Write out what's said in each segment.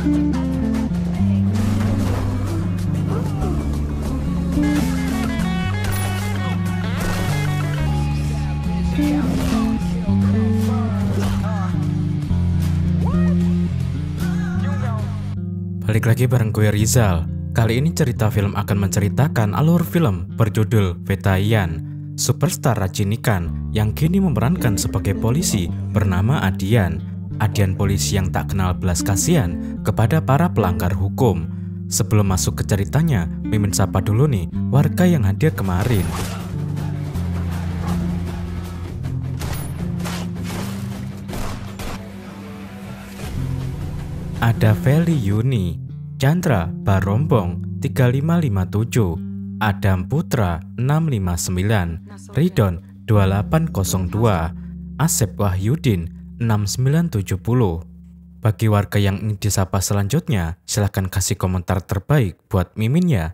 Balik lagi bareng gue Rizal. Kali ini cerita film akan menceritakan alur film berjudul Vetaian. Superstar rajinikan yang kini memerankan sebagai polisi bernama Adian. Adian polisi yang tak kenal belas kasihan kepada para pelanggar hukum. Sebelum masuk ke ceritanya, mimin sapa dulu nih warga yang hadir kemarin. Ada Feli Yuni, Chandra Barombong 3557, Adam Putra 659, Ridon 2802, Asep Wahyudin 6970. Bagi warga yang ingin disapa selanjutnya, silahkan kasih komentar terbaik buat mimin ya.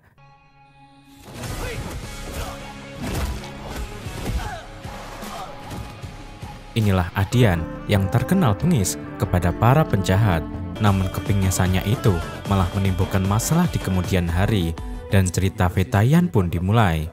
Inilah Adian yang terkenal bengis kepada para penjahat. Namun kepingisannya itu malah menimbulkan masalah di kemudian hari, dan cerita Vetaian pun dimulai.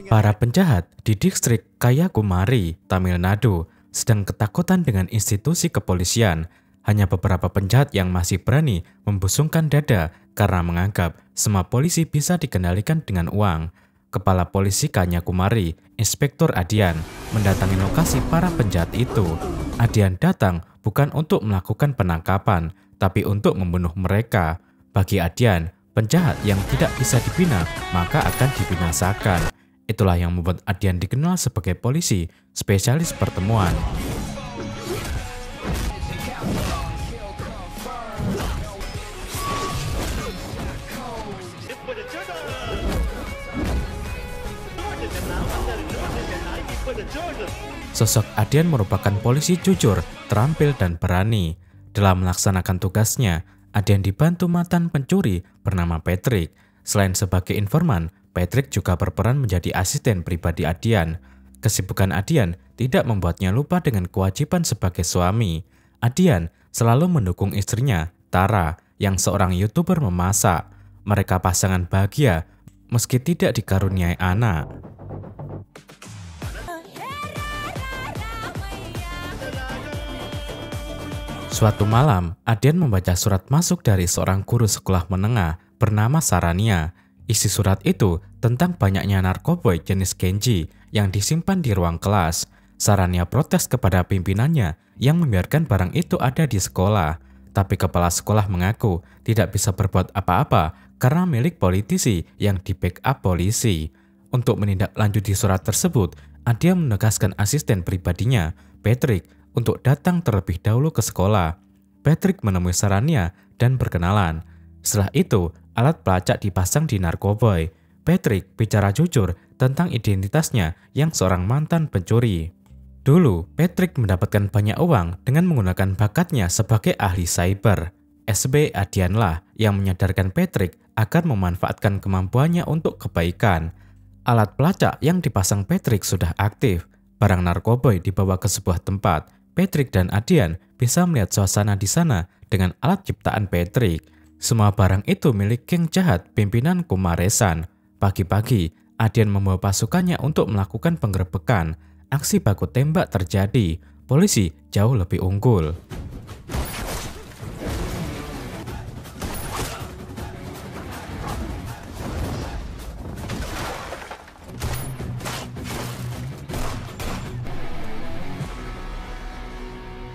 Para penjahat di distrik Kayakumari, Tamil Nadu sedang ketakutan dengan institusi kepolisian. Hanya beberapa penjahat yang masih berani membusungkan dada karena menganggap semua polisi bisa dikendalikan dengan uang. Kepala polisi Kanyakumari, Inspektur Adian, mendatangi lokasi para penjahat itu. Adian datang bukan untuk melakukan penangkapan, tapi untuk membunuh mereka. Bagi Adian, penjahat yang tidak bisa dibina maka akan dibinasakan. Itulah yang membuat Adian dikenal sebagai polisi spesialis pertemuan. Sosok Adian merupakan polisi jujur, terampil, dan berani. Dalam melaksanakan tugasnya, Adian dibantu mantan pencuri bernama Patrick. Selain sebagai informan, Patrick juga berperan menjadi asisten pribadi Adian. Kesibukan Adian tidak membuatnya lupa dengan kewajiban sebagai suami. Adian selalu mendukung istrinya, Tara, yang seorang YouTuber memasak. Mereka pasangan bahagia meski tidak dikaruniai anak. Suatu malam, Adian membaca surat masuk dari seorang guru sekolah menengah bernama Sarania. Isi surat itu tentang banyaknya narkoboy jenis Genji yang disimpan di ruang kelas. Sarania protes kepada pimpinannya yang membiarkan barang itu ada di sekolah. Tapi kepala sekolah mengaku tidak bisa berbuat apa-apa karena milik politisi yang di-backup polisi. Untuk menindaklanjuti surat tersebut, Adian menugaskan asisten pribadinya, Patrick, untuk datang terlebih dahulu ke sekolah. Patrick menemui Sarania dan berkenalan. Setelah itu, alat pelacak dipasang di narkoboy. Patrick bicara jujur tentang identitasnya yang seorang mantan pencuri. Dulu, Patrick mendapatkan banyak uang dengan menggunakan bakatnya sebagai ahli cyber. SB Adianlah yang menyadarkan Patrick agar memanfaatkan kemampuannya untuk kebaikan. Alat pelacak yang dipasang Patrick sudah aktif. Barang narkoboy dibawa ke sebuah tempat. Patrick dan Adian bisa melihat suasana di sana dengan alat ciptaan Patrick. Semua barang itu milik geng jahat pimpinan Kumaresan. Pagi-pagi, Adian membawa pasukannya untuk melakukan penggerebekan. Aksi baku tembak terjadi. Polisi jauh lebih unggul.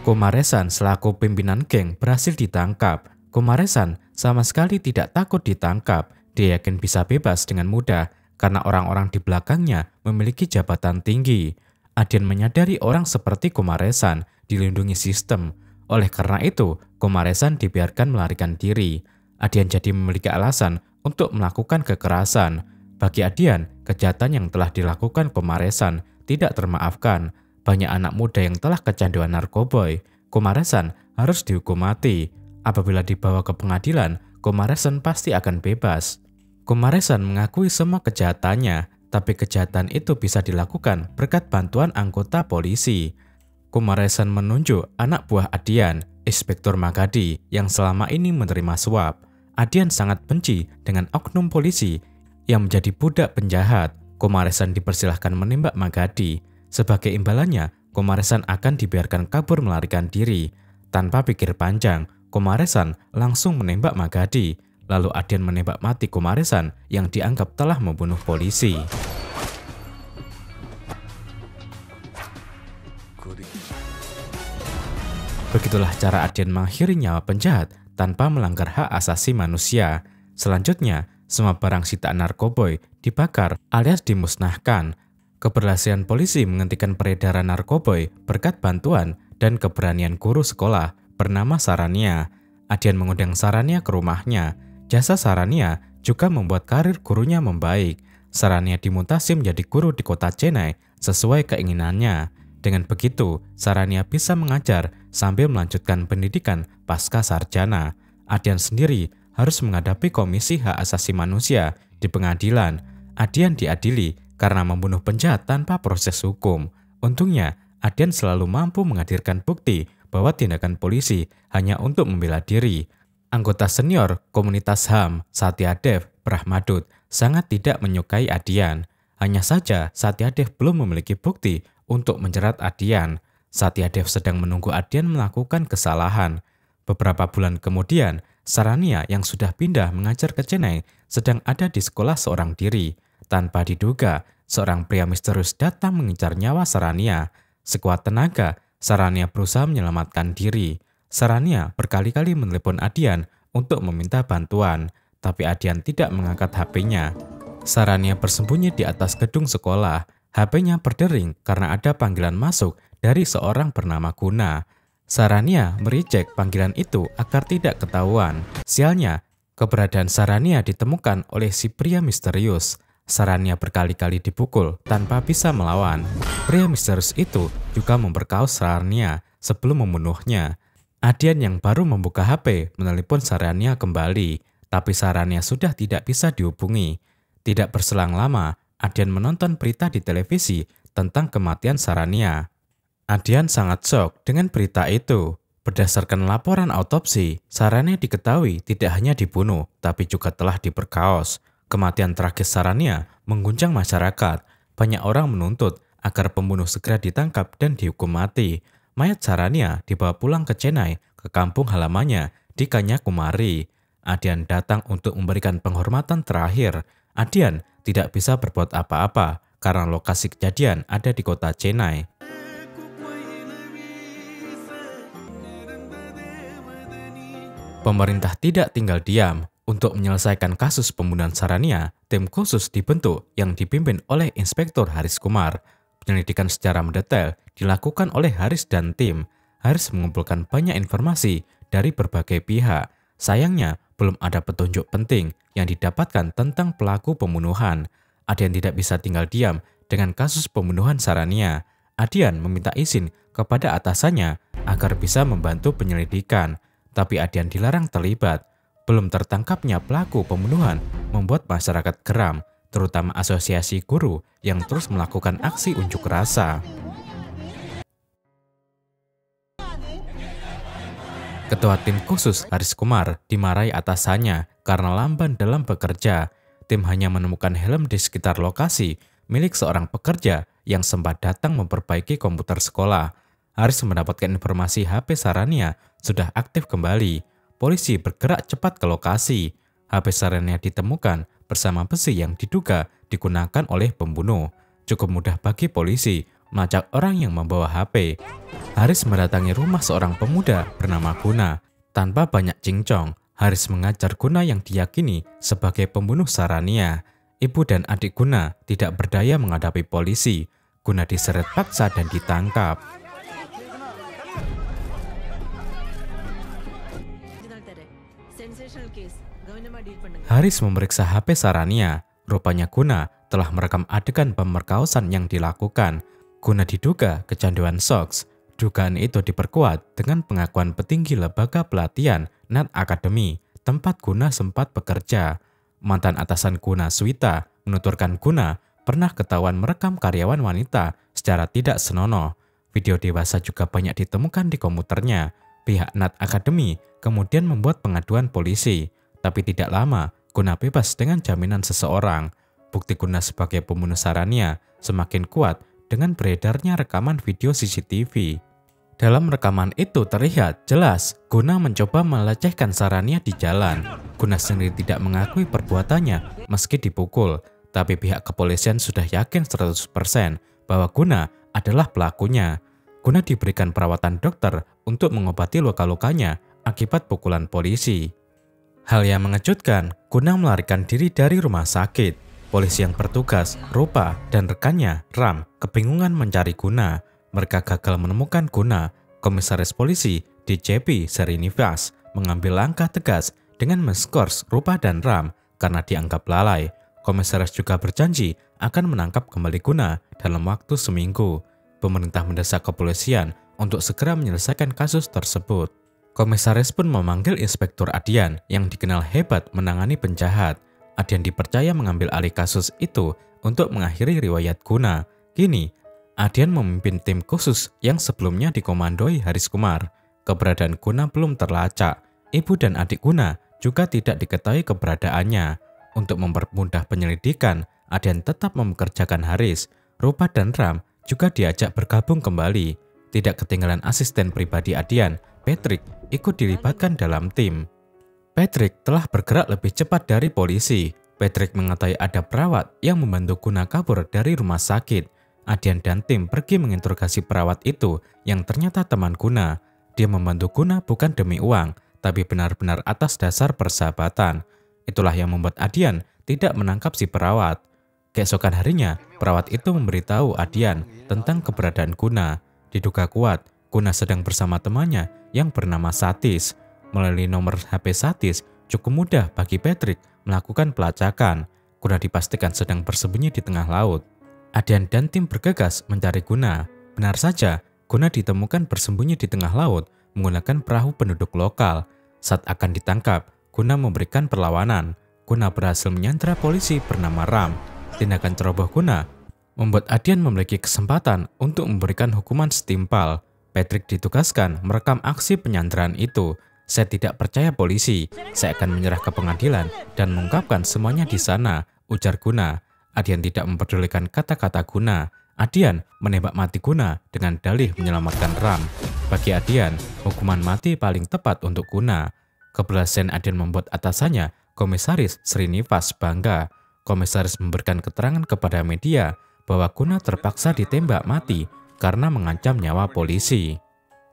Kumaresan selaku pimpinan geng berhasil ditangkap. Kumaresan sama sekali tidak takut ditangkap. Dia yakin bisa bebas dengan mudah karena orang-orang di belakangnya memiliki jabatan tinggi. Adian menyadari orang seperti Kumaresan dilindungi sistem. Oleh karena itu, Kumaresan dibiarkan melarikan diri. Adian jadi memiliki alasan untuk melakukan kekerasan. Bagi Adian, kejahatan yang telah dilakukan Kumaresan tidak termaafkan. Banyak anak muda yang telah kecanduan narkoboy. Komaresan harus dihukum mati. Apabila dibawa ke pengadilan, Komaresan pasti akan bebas. Komaresan mengakui semua kejahatannya, tapi kejahatan itu bisa dilakukan berkat bantuan anggota polisi. Komaresan menunjuk anak buah Adian, Inspektur Magadi, yang selama ini menerima suap. Adian sangat benci dengan oknum polisi yang menjadi budak penjahat. Komaresan dipersilahkan menembak Magadi. Sebagai imbalannya, Komaresan akan dibiarkan kabur melarikan diri. Tanpa pikir panjang, Komaresan langsung menembak Magadi. Lalu Adian menembak mati Komaresan yang dianggap telah membunuh polisi. Begitulah cara Adian mengakhiri nyawa penjahat tanpa melanggar hak asasi manusia. Selanjutnya, semua barang sitaan narkoboy dibakar alias dimusnahkan. Keberhasilan polisi menghentikan peredaran narkoboy berkat bantuan dan keberanian guru sekolah bernama Sarania. Adian mengundang Sarania ke rumahnya. Jasa Sarania juga membuat karir gurunya membaik. Sarania dimutasi menjadi guru di kota Chennai sesuai keinginannya. Dengan begitu, Sarania bisa mengajar sambil melanjutkan pendidikan pasca sarjana. Adian sendiri harus menghadapi Komisi Hak Asasi Manusia di pengadilan. Adian diadili karena membunuh penjahat tanpa proses hukum. Untungnya, Adian selalu mampu menghadirkan bukti bahwa tindakan polisi hanya untuk membela diri. Anggota senior komunitas HAM, Satyadev Brahmadut, sangat tidak menyukai Adian. Hanya saja Satyadev belum memiliki bukti untuk menjerat Adian. Satyadev sedang menunggu Adian melakukan kesalahan. Beberapa bulan kemudian, Sarania yang sudah pindah mengajar ke Chennai sedang ada di sekolah seorang diri. Tanpa diduga, seorang pria misterius datang mengincar nyawa Sarania. Sekuat tenaga, Sarania berusaha menyelamatkan diri. Sarania berkali-kali menelepon Adian untuk meminta bantuan, tapi Adian tidak mengangkat HP-nya. Sarania bersembunyi di atas gedung sekolah. HP-nya berdering karena ada panggilan masuk dari seorang bernama Guna. Sarania merijek panggilan itu agar tidak ketahuan. Sialnya, keberadaan Sarania ditemukan oleh si pria misterius. Sarania berkali-kali dipukul tanpa bisa melawan. Pria misterius itu juga memperkaos Sarania sebelum membunuhnya. Adian yang baru membuka HP menelepon Sarania kembali, tapi Sarania sudah tidak bisa dihubungi. Tidak berselang lama, Adian menonton berita di televisi tentang kematian Sarania. Adian sangat shock dengan berita itu. Berdasarkan laporan autopsi, Sarania diketahui tidak hanya dibunuh, tapi juga telah diperkaos. Kematian tragis Sarania mengguncang masyarakat. Banyak orang menuntut agar pembunuh segera ditangkap dan dihukum mati. Mayat Sarania dibawa pulang ke Chennai, ke kampung halamannya di Kanyakumari. Adian datang untuk memberikan penghormatan terakhir. Adian tidak bisa berbuat apa-apa karena lokasi kejadian ada di kota Chennai. Pemerintah tidak tinggal diam. Untuk menyelesaikan kasus pembunuhan Sarania, tim khusus dibentuk yang dipimpin oleh Inspektur Haris Kumar. Penyelidikan secara mendetail dilakukan oleh Haris dan tim. Haris mengumpulkan banyak informasi dari berbagai pihak. Sayangnya, belum ada petunjuk penting yang didapatkan tentang pelaku pembunuhan. Adian tidak bisa tinggal diam dengan kasus pembunuhan Sarania. Adian meminta izin kepada atasannya agar bisa membantu penyelidikan, tapi Adian dilarang terlibat. Belum tertangkapnya pelaku pembunuhan membuat masyarakat geram, terutama asosiasi guru yang terus melakukan aksi unjuk rasa. Ketua tim khusus Haris Kumar dimarahi atasannya karena lamban dalam bekerja. Tim hanya menemukan helm di sekitar lokasi milik seorang pekerja yang sempat datang memperbaiki komputer sekolah. Haris mendapatkan informasi HP Sarania sudah aktif kembali. Polisi bergerak cepat ke lokasi. HP Sarania ditemukan bersama besi yang diduga digunakan oleh pembunuh. Cukup mudah bagi polisi melacak orang yang membawa HP. Haris mendatangi rumah seorang pemuda bernama Guna. Tanpa banyak cincong, Haris mengajar Guna yang diyakini sebagai pembunuh Sarania. Ibu dan adik Guna tidak berdaya menghadapi polisi. Guna diseret paksa dan ditangkap. Haris memeriksa HP Sarania. Rupanya Guna telah merekam adegan pemerkosaan yang dilakukan. Guna diduga kecanduan seks. Dugaan itu diperkuat dengan pengakuan petinggi lembaga pelatihan Nat Academy, tempat Guna sempat bekerja. Mantan atasan Guna, Swita, menuturkan Guna pernah ketahuan merekam karyawan wanita secara tidak senonoh. Video dewasa juga banyak ditemukan di komputernya. Pihak Nat Academy kemudian membuat pengaduan polisi, tapi tidak lama Guna bebas dengan jaminan seseorang. Bukti Guna sebagai pembunuh Sarania semakin kuat dengan beredarnya rekaman video CCTV. Dalam rekaman itu terlihat jelas Guna mencoba melecehkan Sarania di jalan. Guna sendiri tidak mengakui perbuatannya meski dipukul, tapi pihak kepolisian sudah yakin 100% bahwa Guna adalah pelakunya. Guna diberikan perawatan dokter untuk mengobati luka-lukanya akibat pukulan polisi. Hal yang mengejutkan, Guna melarikan diri dari rumah sakit. Polisi yang bertugas, Rupa, dan rekannya, Ram, kebingungan mencari Guna. Mereka gagal menemukan Guna. Komisaris polisi DJP Srinivas mengambil langkah tegas dengan meskors Rupa dan Ram karena dianggap lalai. Komisaris juga berjanji akan menangkap kembali Guna dalam waktu seminggu. Pemerintah mendesak kepolisian untuk segera menyelesaikan kasus tersebut. Komisaris pun memanggil Inspektur Adian yang dikenal hebat menangani penjahat. Adian dipercaya mengambil alih kasus itu untuk mengakhiri riwayat Guna. Kini, Adian memimpin tim khusus yang sebelumnya dikomandoi Haris Kumar. Keberadaan Guna belum terlacak. Ibu dan adik Guna juga tidak diketahui keberadaannya. Untuk mempermudah penyelidikan, Adian tetap mempekerjakan Haris. Rupa dan Ram juga diajak bergabung kembali. Tidak ketinggalan asisten pribadi Adian, Patrick, ikut dilibatkan dalam tim. Patrick telah bergerak lebih cepat dari polisi. Patrick mengetahui ada perawat yang membantu Guna kabur dari rumah sakit. Adian dan tim pergi menginterogasi perawat itu yang ternyata teman Guna. Dia membantu Guna bukan demi uang, tapi benar-benar atas dasar persahabatan. Itulah yang membuat Adian tidak menangkap si perawat. Keesokan harinya, perawat itu memberitahu Adian tentang keberadaan Guna. Diduga kuat, Guna sedang bersama temannya yang bernama Satis. Melalui nomor HP Satis, cukup mudah bagi Patrick melakukan pelacakan. Guna dipastikan sedang bersembunyi di tengah laut. Adian dan tim bergegas mencari Guna. Benar saja, Guna ditemukan bersembunyi di tengah laut menggunakan perahu penduduk lokal. Saat akan ditangkap, Guna memberikan perlawanan. Guna berhasil menyandra polisi bernama Ram. Tindakan ceroboh Guna membuat Adian memiliki kesempatan untuk memberikan hukuman setimpal. Patrick ditugaskan merekam aksi penyanderaan itu. Saya tidak percaya polisi. Saya akan menyerah ke pengadilan dan mengungkapkan semuanya di sana, ujar Guna. Adian tidak mempedulikan kata-kata Guna. Adian menembak mati Guna dengan dalih menyelamatkan Ram. Bagi Adian, hukuman mati paling tepat untuk Guna. Keberhasilan Adian membuat atasannya, Komisaris Srinivas, bangga. Komisaris memberikan keterangan kepada media bahwa Guna terpaksa ditembak mati karena mengancam nyawa polisi.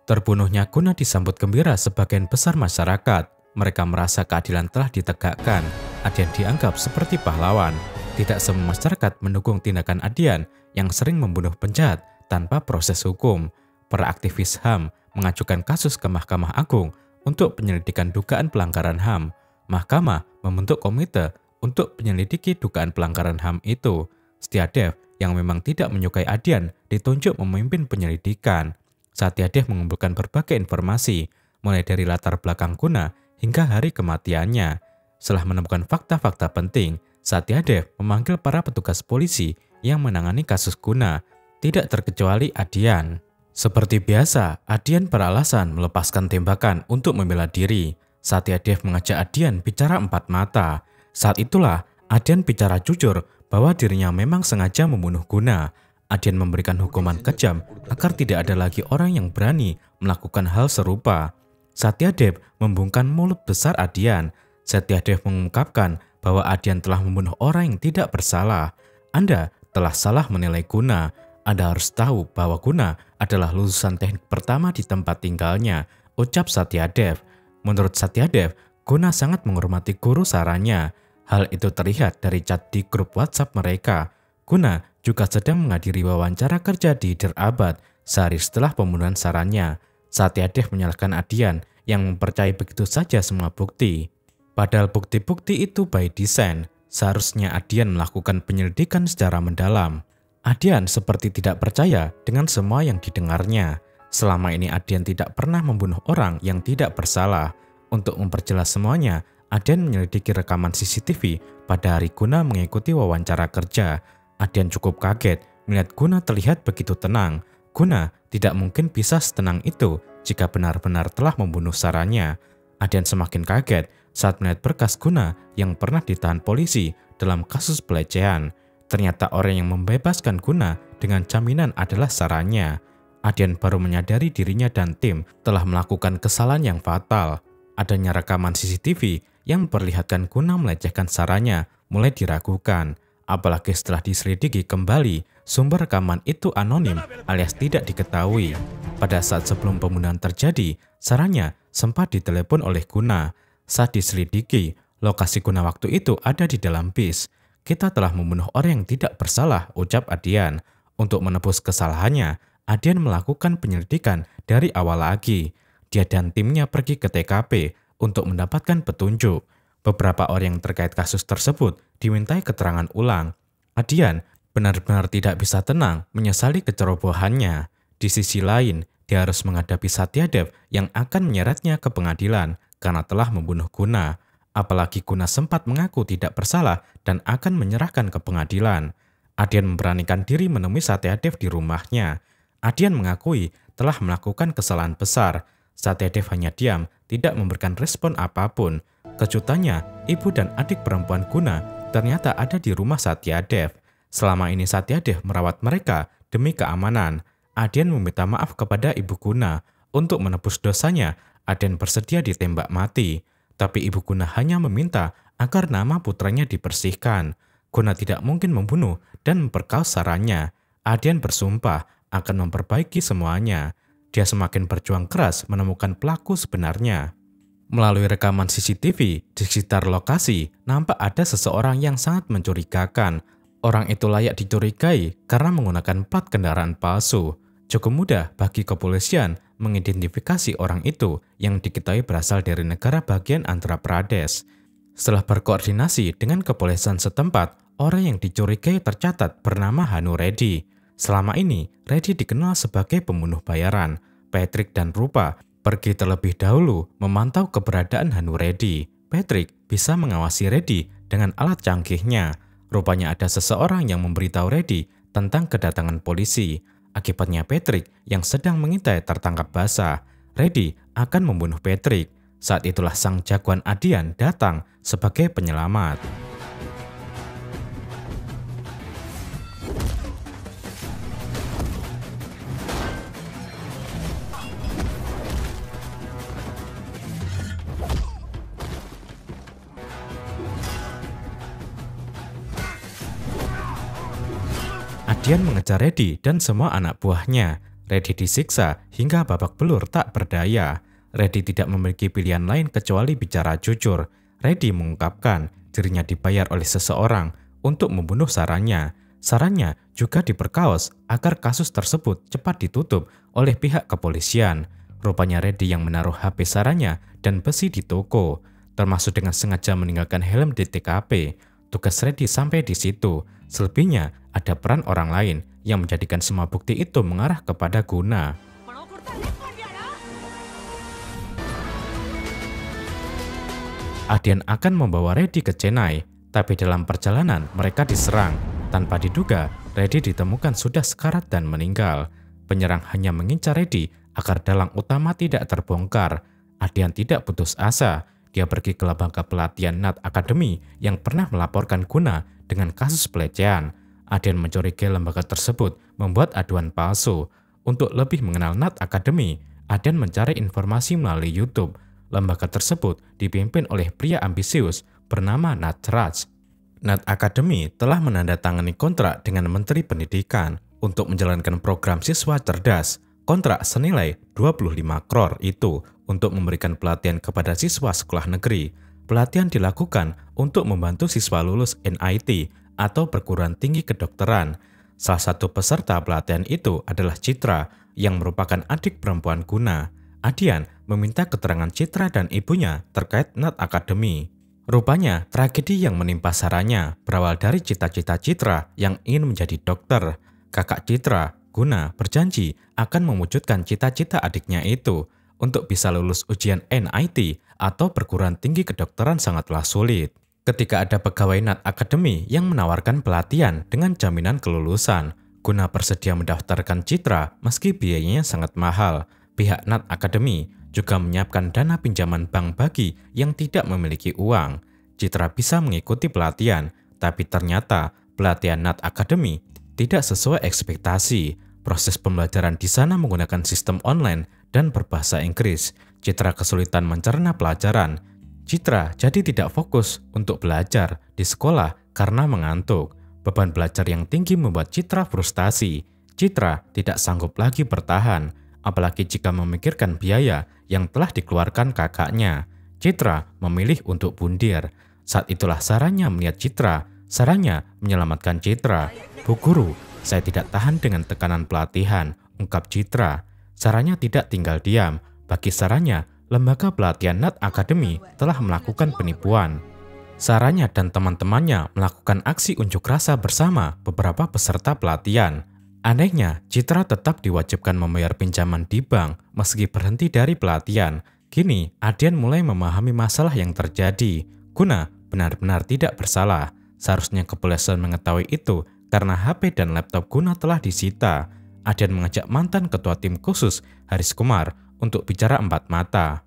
Terbunuhnya Guna disambut gembira sebagian besar masyarakat. Mereka merasa keadilan telah ditegakkan. Adian dianggap seperti pahlawan. Tidak semua masyarakat mendukung tindakan Adian yang sering membunuh penjahat tanpa proses hukum. Para aktivis HAM mengajukan kasus ke Mahkamah Agung untuk penyelidikan dugaan pelanggaran HAM. Mahkamah membentuk komite untuk menyelidiki dugaan pelanggaran HAM itu. Satyadev yang memang tidak menyukai Adian ditunjuk memimpin penyelidikan. Satyadev mengumpulkan berbagai informasi, mulai dari latar belakang Guna hingga hari kematiannya. Setelah menemukan fakta-fakta penting, Satyadev memanggil para petugas polisi yang menangani kasus Guna, tidak terkecuali Adian. Seperti biasa, Adian beralasan melepaskan tembakan untuk membela diri. Satyadev mengajak Adian bicara empat mata. Saat itulah, Adian bicara jujur bahwa dirinya memang sengaja membunuh Guna. Adian memberikan hukuman kejam agar tidak ada lagi orang yang berani melakukan hal serupa. Satyadev membungkam mulut besar Adian. Satyadev mengungkapkan bahwa Adian telah membunuh orang yang tidak bersalah. Anda telah salah menilai Guna. Anda harus tahu bahwa Guna adalah lulusan teknik pertama di tempat tinggalnya, ucap Satyadev. Menurut Satyadev, Guna sangat menghormati guru Sarania. Hal itu terlihat dari chat di grup WhatsApp mereka. Guna juga sedang menghadiri wawancara kerja di Hyderabad sehari setelah pembunuhan Sarania. Satyadev menyalahkan Adian yang mempercayai begitu saja semua bukti. Padahal bukti-bukti itu by design, seharusnya Adian melakukan penyelidikan secara mendalam. Adian seperti tidak percaya dengan semua yang didengarnya. Selama ini Adian tidak pernah membunuh orang yang tidak bersalah. Untuk memperjelas semuanya, Adian menyelidiki rekaman CCTV pada hari Guna mengikuti wawancara kerja. Adian cukup kaget melihat Guna terlihat begitu tenang. Guna tidak mungkin bisa setenang itu jika benar-benar telah membunuh Saranya. Adian semakin kaget saat melihat berkas Guna yang pernah ditahan polisi dalam kasus pelecehan. Ternyata orang yang membebaskan Guna dengan jaminan adalah Saranya. Adian baru menyadari dirinya dan tim telah melakukan kesalahan yang fatal. Adanya rekaman CCTV yang memperlihatkan Guna melecehkan Saranya mulai diragukan. Apalagi setelah diselidiki kembali, sumber rekaman itu anonim alias tidak diketahui. Pada saat sebelum pembunuhan terjadi, Saranya sempat ditelepon oleh Guna. Saat diselidiki, lokasi Guna waktu itu ada di dalam bis. Kita telah membunuh orang yang tidak bersalah, ucap Adian. Untuk menebus kesalahannya, Adian melakukan penyelidikan dari awal lagi. Dia dan timnya pergi ke TKP untuk mendapatkan petunjuk. Beberapa orang yang terkait kasus tersebut dimintai keterangan ulang. Adian benar-benar tidak bisa tenang menyesali kecerobohannya. Di sisi lain, dia harus menghadapi Satyadev yang akan menyeretnya ke pengadilan karena telah membunuh Guna. Apalagi Guna sempat mengaku tidak bersalah dan akan menyerahkan ke pengadilan. Adian memberanikan diri menemui Satyadev di rumahnya. Adian mengakui telah melakukan kesalahan besar. Satyadev hanya diam, tidak memberikan respon apapun. Kejutannya, ibu dan adik perempuan Guna ternyata ada di rumah Satyadev. Selama ini Satyadev merawat mereka demi keamanan. Adian meminta maaf kepada ibu Guna. Untuk menebus dosanya, Adian bersedia ditembak mati. Tapi ibu Guna hanya meminta agar nama putranya dibersihkan. Guna tidak mungkin membunuh dan memperkaos Saranya. Adian bersumpah akan memperbaiki semuanya. Dia semakin berjuang keras menemukan pelaku sebenarnya. Melalui rekaman CCTV di sekitar lokasi, nampak ada seseorang yang sangat mencurigakan. Orang itu layak dicurigai karena menggunakan plat kendaraan palsu. Cukup mudah bagi kepolisian mengidentifikasi orang itu yang diketahui berasal dari negara bagian Andhra Pradesh. Setelah berkoordinasi dengan kepolisian setempat, orang yang dicurigai tercatat bernama Hanu Reddy. Selama ini, Reddy dikenal sebagai pembunuh bayaran. Patrick dan Rupa pergi terlebih dahulu memantau keberadaan Hanu Reddy. Patrick bisa mengawasi Reddy dengan alat canggihnya. Rupanya ada seseorang yang memberitahu Reddy tentang kedatangan polisi. Akibatnya Patrick yang sedang mengintai tertangkap basah. Reddy akan membunuh Patrick. Saat itulah sang jagoan Adian datang sebagai penyelamat. Adian mengejar Reddy dan semua anak buahnya. Reddy disiksa hingga babak belur tak berdaya. Reddy tidak memiliki pilihan lain kecuali bicara jujur. Reddy mengungkapkan dirinya dibayar oleh seseorang untuk membunuh Saranya. Saranya juga diperkaos agar kasus tersebut cepat ditutup oleh pihak kepolisian. Rupanya Reddy yang menaruh HP Saranya dan besi di toko, termasuk dengan sengaja meninggalkan helm di TKP. Tugas Reddy sampai di situ. Selebihnya ada peran orang lain yang menjadikan semua bukti itu mengarah kepada Guna. Adian akan membawa Reddy ke Chennai, tapi dalam perjalanan mereka diserang. Tanpa diduga, Reddy ditemukan sudah sekarat dan meninggal. Penyerang hanya mengincar Reddy agar dalang utama tidak terbongkar. Adian tidak putus asa. Dia pergi ke lembaga pelatihan Nat Academy yang pernah melaporkan Guna dengan kasus pelecehan. Adian mencurigai lembaga tersebut membuat aduan palsu. Untuk lebih mengenal Nat Academy, Adian mencari informasi melalui YouTube. Lembaga tersebut dipimpin oleh pria ambisius bernama Nat Raj. Nat Academy telah menandatangani kontrak dengan Menteri Pendidikan untuk menjalankan program siswa cerdas. Kontrak senilai 25 crore itu untuk memberikan pelatihan kepada siswa sekolah negeri. Pelatihan dilakukan untuk membantu siswa lulus NIT atau perguruan tinggi kedokteran. Salah satu peserta pelatihan itu adalah Citra yang merupakan adik perempuan Guna. Adian meminta keterangan Citra dan ibunya terkait Nat Academy. Rupanya tragedi yang menimpa Saranya berawal dari cita-cita Citra yang ingin menjadi dokter. Kakak Citra, Guna berjanji akan mewujudkan cita-cita adiknya itu. Untuk bisa lulus ujian NIT atau perguruan tinggi kedokteran sangatlah sulit. Ketika ada pegawai NAT Academy yang menawarkan pelatihan dengan jaminan kelulusan, Guna bersedia mendaftarkan Citra meski biayanya sangat mahal. Pihak NAT Academy juga menyiapkan dana pinjaman bank bagi yang tidak memiliki uang. Citra bisa mengikuti pelatihan, tapi ternyata pelatihan NAT Academy tidak sesuai ekspektasi. Proses pembelajaran di sana menggunakan sistem online dan berbahasa Inggris. Citra kesulitan mencerna pelajaran. Citra jadi tidak fokus untuk belajar di sekolah karena mengantuk. Beban belajar yang tinggi membuat Citra frustasi. Citra tidak sanggup lagi bertahan, apalagi jika memikirkan biaya yang telah dikeluarkan kakaknya. Citra memilih untuk bundir. Saat itulah Saranya melihat Citra. Saranya menyelamatkan Citra. "Bu Guru, saya tidak tahan dengan tekanan pelatihan," ungkap Citra. Saranya tidak tinggal diam. Bagi Saranya, lembaga pelatihan NAT Academy telah melakukan penipuan. Saranya dan teman-temannya melakukan aksi unjuk rasa bersama beberapa peserta pelatihan. Anehnya, Citra tetap diwajibkan membayar pinjaman di bank meski berhenti dari pelatihan. Kini, Adian mulai memahami masalah yang terjadi. Guna benar-benar tidak bersalah. Seharusnya kepolisian mengetahui itu karena HP dan laptop Guna telah disita. Adian mengajak mantan ketua tim khusus, Haris Kumar, untuk bicara empat mata.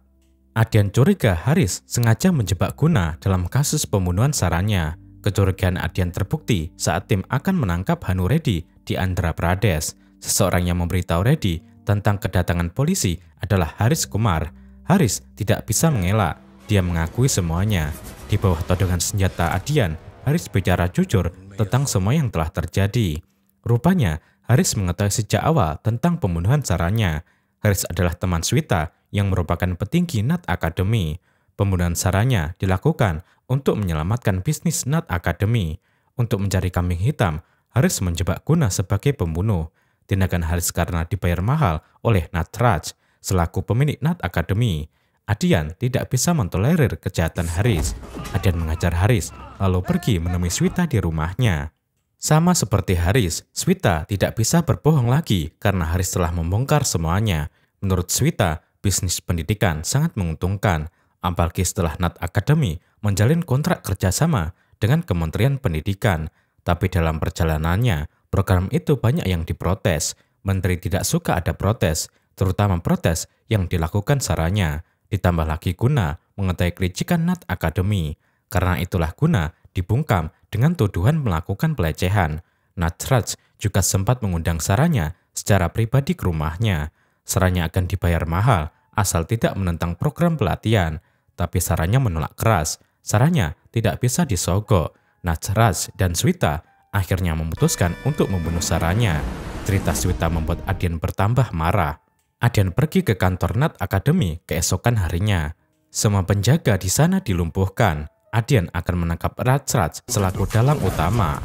Adian curiga Haris sengaja menjebak Guna dalam kasus pembunuhan Saranya. Kecurigaan Adian terbukti saat tim akan menangkap Hanu Reddy di Andhra Pradesh. Seseorang yang memberitahu Reddy tentang kedatangan polisi adalah Haris Kumar. Haris tidak bisa mengelak. Dia mengakui semuanya. Di bawah todongan senjata Adian, Haris bicara jujur tentang semua yang telah terjadi. Rupanya, Haris mengetahui sejak awal tentang pembunuhan Saranya. Haris adalah teman Swita yang merupakan petinggi NAT Academy. Pembunuhan Saranya dilakukan untuk menyelamatkan bisnis NAT Academy. Untuk mencari kambing hitam, Haris menjebak Guna sebagai pembunuh. Tindakan Haris karena dibayar mahal oleh Natraj selaku pemilik NAT Academy. Adian tidak bisa mentolerir kejahatan Haris. Adian mengajar Haris lalu pergi menemui Swita di rumahnya. Sama seperti Haris, Swita tidak bisa berbohong lagi karena Haris telah membongkar semuanya. Menurut Swita, bisnis pendidikan sangat menguntungkan, apalagi setelah NAT Academy menjalin kontrak kerjasama dengan Kementerian Pendidikan. Tapi dalam perjalanannya, program itu banyak yang diprotes. Menteri tidak suka ada protes, terutama protes yang dilakukan Saranya. Ditambah lagi Guna mengetahui kelicikan NAT Academy. Karena itulah Guna dibungkam dengan tuduhan melakukan pelecehan. Natraj juga sempat mengundang Saranya secara pribadi ke rumahnya. Saranya akan dibayar mahal asal tidak menentang program pelatihan. Tapi Saranya menolak keras. Saranya tidak bisa disogok. Natraj dan Swita akhirnya memutuskan untuk membunuh Saranya. Cerita Swita membuat Adian bertambah marah. Adian pergi ke kantor NAT Academy keesokan harinya. Semua penjaga di sana dilumpuhkan. Adian akan menangkap Natraj selaku dalang utama.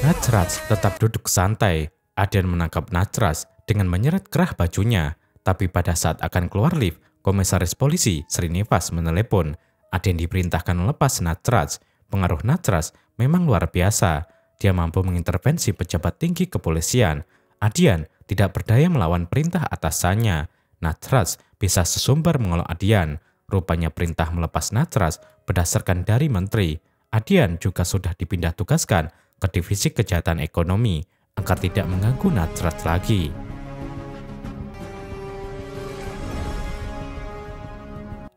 Natraj tetap duduk santai. Adian menangkap Natraj dengan menyeret kerah bajunya. Tapi pada saat akan keluar lift, Komisaris Polisi Srinivas menelepon. Adian diperintahkan melepas Natraj. Pengaruh Natraj memang luar biasa. Dia mampu mengintervensi pejabat tinggi kepolisian. Adian tidak berdaya melawan perintah atasannya. Natraj bisa sesumbar mengelak Adian. Rupanya perintah melepas Natraj berdasarkan dari menteri. Adian juga sudah dipindah tugaskan ke divisi kejahatan ekonomi agar tidak mengganggu Natraj lagi.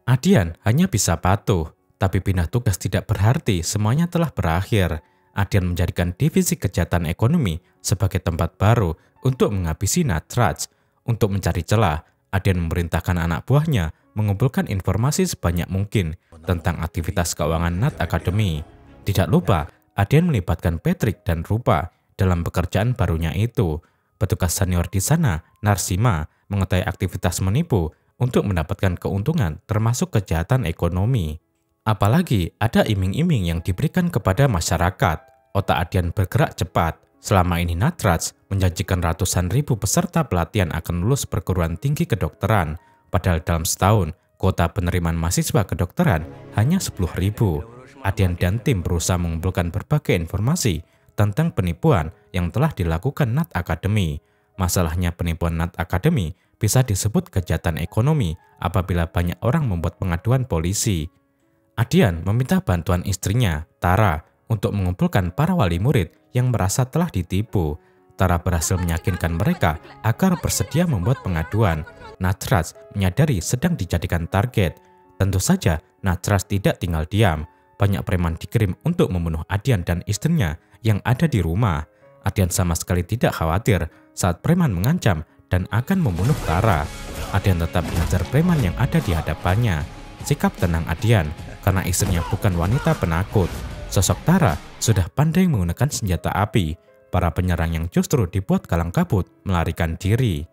Adian hanya bisa patuh, tapi pindah tugas tidak berarti semuanya telah berakhir. Adian menjadikan divisi kejahatan ekonomi sebagai tempat baru untuk menghabisi Natraj. Untuk mencari celah, Adian memerintahkan anak buahnya mengumpulkan informasi sebanyak mungkin tentang aktivitas keuangan NAT Academy. Tidak lupa, Adian melibatkan Patrick dan Rupa dalam pekerjaan barunya itu. Petugas senior di sana, Narsima, mengetahui aktivitas menipu untuk mendapatkan keuntungan termasuk kejahatan ekonomi. Apalagi ada iming-iming yang diberikan kepada masyarakat. Otak Adian bergerak cepat. Selama ini Natraj menjanjikan ratusan ribu peserta pelatihan akan lulus perguruan tinggi kedokteran. Padahal dalam setahun, Kuota penerimaan mahasiswa kedokteran hanya 10.000. Adian dan tim berusaha mengumpulkan berbagai informasi tentang penipuan yang telah dilakukan NAT Academy. Masalahnya penipuan NAT Academy bisa disebut kejahatan ekonomi apabila banyak orang membuat pengaduan polisi. Adian meminta bantuan istrinya, Tara, untuk mengumpulkan para wali murid yang merasa telah ditipu. Tara berhasil meyakinkan mereka agar bersedia membuat pengaduan. Najraj menyadari sedang dijadikan target. Tentu saja Najraj tidak tinggal diam. Banyak preman dikirim untuk membunuh Adian dan istrinya yang ada di rumah. Adian sama sekali tidak khawatir saat preman mengancam dan akan membunuh Tara. Adian tetap mengejar preman yang ada di hadapannya. Sikap tenang Adian karena istrinya bukan wanita penakut. Sosok Tara sudah pandai menggunakan senjata api. Para penyerang yang justru dibuat kalang kabut melarikan diri.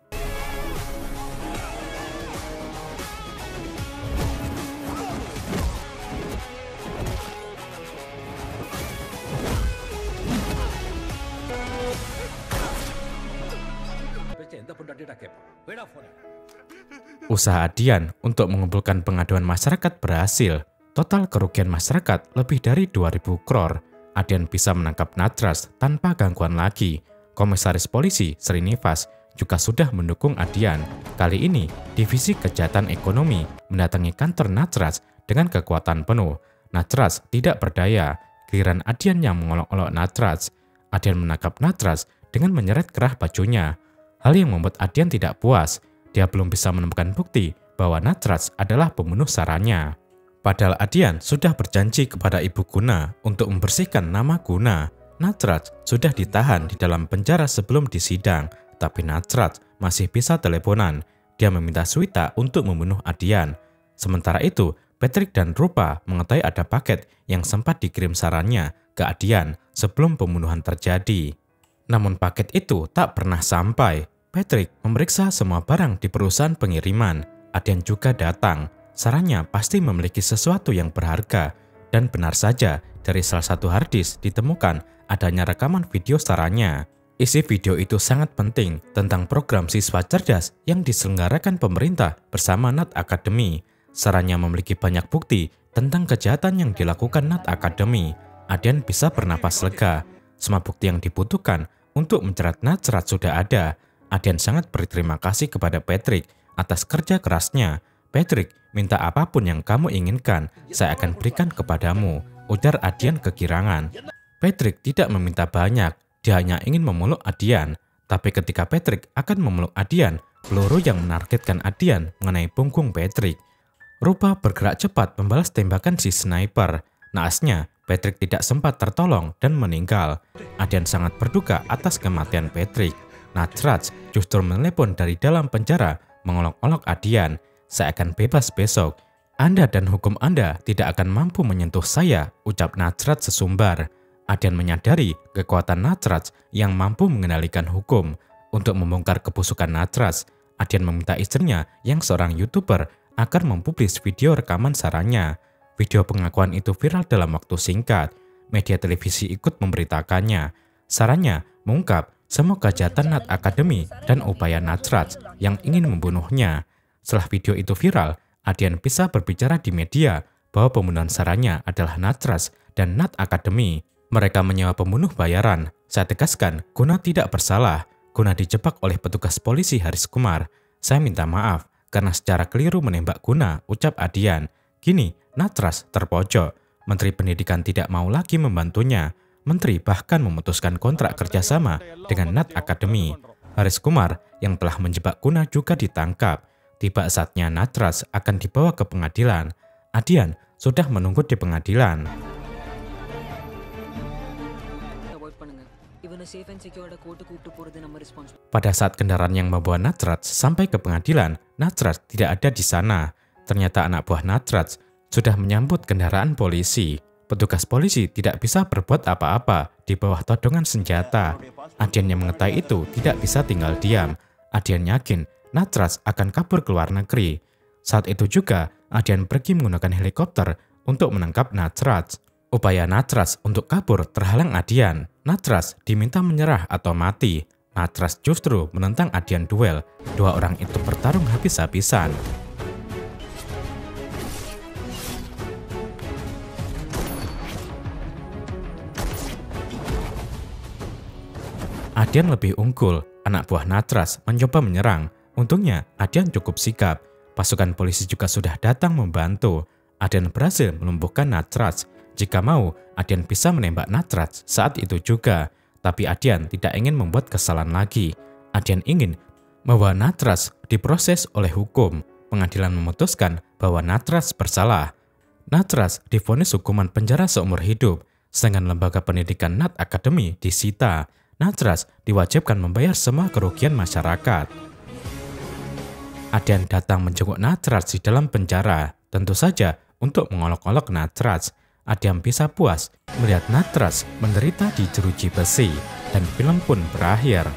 Usaha Adian untuk mengumpulkan pengaduan masyarakat berhasil. Total kerugian masyarakat lebih dari 2.000 crore. Adian bisa menangkap Najraj tanpa gangguan lagi. Komisaris polisi Srinivas juga sudah mendukung Adian. Kali ini, Divisi Kejahatan Ekonomi mendatangi kantor Najraj dengan kekuatan penuh. Najraj tidak berdaya. Giliran Adian yang mengolok-olok Najraj. Adian menangkap Najraj dengan menyeret kerah bajunya. Hal yang membuat Adian tidak puas. Dia belum bisa menemukan bukti bahwa Najraj adalah pembunuh Saranya. Padahal Adian sudah berjanji kepada Ibu Guna untuk membersihkan nama Guna. Najraj sudah ditahan di dalam penjara sebelum disidang, tapi Najraj masih bisa teleponan. Dia meminta Swita untuk membunuh Adian. Sementara itu, Patrick dan Rupa mengetahui ada paket yang sempat dikirim Saranya ke Adian sebelum pembunuhan terjadi. Namun paket itu tak pernah sampai. Patrick memeriksa semua barang di perusahaan pengiriman. Adian juga datang. Saranya pasti memiliki sesuatu yang berharga. Dan benar saja, dari salah satu harddisk ditemukan adanya rekaman video Saranya. Isi video itu sangat penting tentang program siswa cerdas yang diselenggarakan pemerintah bersama NAT Academy. Saranya memiliki banyak bukti tentang kejahatan yang dilakukan NAT Academy. Adian bisa bernapas lega. Semua bukti yang dibutuhkan untuk menjerat Najraj sudah ada. Adian sangat berterima kasih kepada Patrick atas kerja kerasnya. Patrick, minta apapun yang kamu inginkan, saya akan berikan kepadamu, ujar Adian kegirangan. Patrick tidak meminta banyak, dia hanya ingin memeluk Adian. Tapi ketika Patrick akan memeluk Adian, peluru yang menargetkan Adian mengenai punggung Patrick. Rupa bergerak cepat membalas tembakan si sniper. Naasnya, Patrick tidak sempat tertolong dan meninggal. Adian sangat berduka atas kematian Patrick. Najraj justru menelepon dari dalam penjara mengolok-olok Adian. Saya akan bebas besok. Anda dan hukum Anda tidak akan mampu menyentuh saya, ucap Najraj sesumbar. Adian menyadari kekuatan Najraj yang mampu mengendalikan hukum. Untuk membongkar kebusukan Najraj, Adian meminta istrinya yang seorang YouTuber agar mempublis video rekaman Saranya. Video pengakuan itu viral dalam waktu singkat. Media televisi ikut memberitakannya. Saranya mengungkap semua kejahatan NAT Academy dan upaya Najraj yang ingin membunuhnya. Setelah video itu viral, Adian bisa berbicara di media bahwa pembunuhan Saranya adalah Najraj dan NAT Academy. Mereka menyewa pembunuh bayaran. Saya tegaskan, Guna tidak bersalah. Guna dijebak oleh petugas polisi Haris Kumar. Saya minta maaf karena secara keliru menembak Guna, ucap Adian. Kini, Najraj terpojok. Menteri Pendidikan tidak mau lagi membantunya. Menteri bahkan memutuskan kontrak kerjasama dengan NAT Academy. Haris Kumar yang telah menjebak Guna juga ditangkap. Tiba saatnya Najraj akan dibawa ke pengadilan. Adian sudah menunggu di pengadilan. Pada saat kendaraan yang membawa Najraj sampai ke pengadilan, Najraj tidak ada di sana. Ternyata anak buah Najraj sudah menyambut kendaraan polisi. Petugas polisi tidak bisa berbuat apa-apa di bawah todongan senjata. Adian yang mengetahui itu tidak bisa tinggal diam. Adian yakin Najraj akan kabur ke luar negeri. Saat itu juga, Adian pergi menggunakan helikopter untuk menangkap Najraj. Upaya Najraj untuk kabur terhalang Adian. Najraj diminta menyerah atau mati. Najraj justru menentang Adian duel. Dua orang itu bertarung habis-habisan. Adian lebih unggul. Anak buah Natras mencoba menyerang. Untungnya Adian cukup sigap. Pasukan polisi juga sudah datang membantu. Adian berhasil melumpuhkan Natras. Jika mau, Adian bisa menembak Natras saat itu juga. Tapi Adian tidak ingin membuat kesalahan lagi. Adian ingin bahwa Natras diproses oleh hukum. Pengadilan memutuskan bahwa Natras bersalah. Natras divonis hukuman penjara seumur hidup, sedangkan lembaga pendidikan Nat Academy disita. Natras diwajibkan membayar semua kerugian masyarakat. Adian datang menjenguk Natras di dalam penjara, tentu saja untuk mengolok-olok Natras. Adian bisa puas melihat Natras menderita di jeruji besi, dan film pun berakhir.